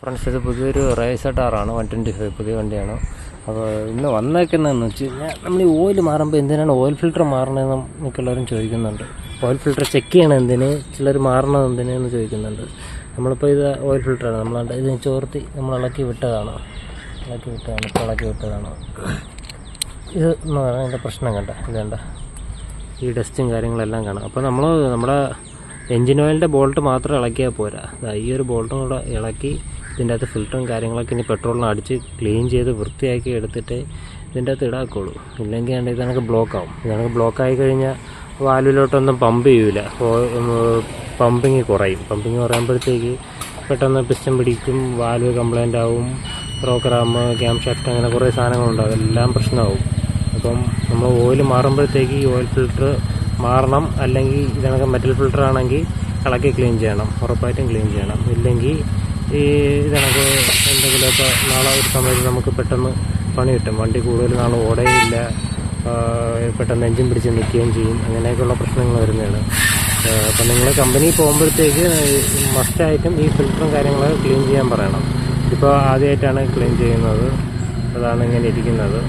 Friends, ഇത് പുതിയൊരു razor ടാറാണ് 125, പുതിയ വണ്ടിയാണ്. അപ്പോൾ ഇന്ന് വന്നേക്കുന്നതെന്ന് വെച്ച് കഴിഞ്ഞാൽ നമ്മൾ ഈ ഓയിൽ മാറുമ്പോൾ എന്തിനാണ് ഓയിൽ ഫിൽറ്റർ മാറണമെന്ന് മിക്കുള്ളവരും ചോദിക്കുന്നുണ്ട്. ഓയിൽ ഫിൽറ്റർ ചെക്ക് ചെയ്യണം എന്തിന്, ചിലർ മാറണത് എന്തിനെന്ന് ചോദിക്കുന്നുണ്ട്. നമ്മളിപ്പോൾ ഇത് ഓയിൽ ഫിൽറ്ററാണ്, നമ്മൾ ഇത് ചോർത്തി നമ്മൾ ഇളക്കി വിട്ടതാണ്. ഇത് എന്ന് പറഞ്ഞാൽ ഇതിൻ്റെ പ്രശ്നം കണ്ട, ഇതേണ്ട ഈ ഡസ്റ്റും കാര്യങ്ങളെല്ലാം കാണാം. അപ്പോൾ നമ്മൾ നമ്മുടെ എൻജിൻ ഓയിലിൻ്റെ ബോൾട്ട് മാത്രം ഇളക്കിയാൽ പോരാ, ഈ ഒരു ബോൾട്ടും കൂടെ ഇളക്കി ഇതിൻ്റെ അകത്ത് ഫിൽറ്ററും കാര്യങ്ങളൊക്കെ ഇനി പെട്രോളിന് അടിച്ച് ക്ലീൻ ചെയ്ത് വൃത്തിയാക്കി എടുത്തിട്ട് ഇതിൻ്റെ അകത്ത് ഇടാക്കുള്ളൂ. ഇല്ലെങ്കിൽ വേണ്ട ഇതണക്ക് ബ്ലോക്കാവും. ഇതണക്ക് ബ്ലോക്കായി കഴിഞ്ഞാൽ വാൽവിലോട്ടൊന്നും പമ്പ് ചെയ്യൂല, പമ്പിങ് കുറയുമ്പോഴത്തേക്ക് പെട്ടെന്ന് പിസ്റ്റൻ പിടിക്കും, വാൽവ് കംപ്ലൈൻ്റ് ആവും, റോക്കറാം, ക്യാം ഷാഫ്റ്റ്, അങ്ങനെ കുറേ സാധനങ്ങളുണ്ടാവും, എല്ലാം പ്രശ്നമാവും. അപ്പം നമ്മൾ ഓയിൽ മാറുമ്പോഴത്തേക്ക് ഈ ഓയിൽ ഫിൽറ്റർ മാറണം. അല്ലെങ്കിൽ ഇതണക്ക് മെറ്റൽ ഫിൽറ്റർ ആണെങ്കിൽ ഇളക്കി ക്ലീൻ ചെയ്യണം, ഉറപ്പായിട്ടും ക്ലീൻ ചെയ്യണം. ഇല്ലെങ്കിൽ ഈ ഇതണക്ക് എന്തെങ്കിലുമൊക്കെ നാളെ ഒരു സമയത്ത് നമുക്ക് പെട്ടെന്ന് പണി കിട്ടും, വണ്ടി കൂടുതൽ നാൾ ഓടുകയില്ല, പെട്ടെന്ന് എൻജിൻ പിടിച്ച് നിൽക്കുകയും ചെയ്യും, അങ്ങനെയൊക്കെയുള്ള പ്രശ്നങ്ങൾ വരുന്നതാണ്. അപ്പം നിങ്ങൾ കമ്പനിയിൽ പോകുമ്പോഴത്തേക്ക് മസ്റ്റായിട്ടും ഈ ഫിൽറ്ററും കാര്യങ്ങളൊക്കെ ക്ലീൻ ചെയ്യാൻ പറയണം. ഇപ്പോൾ ആദ്യമായിട്ടാണ് ക്ലീൻ ചെയ്യുന്നത്, അതാണ് ഇങ്ങനെ ഇരിക്കുന്നത്.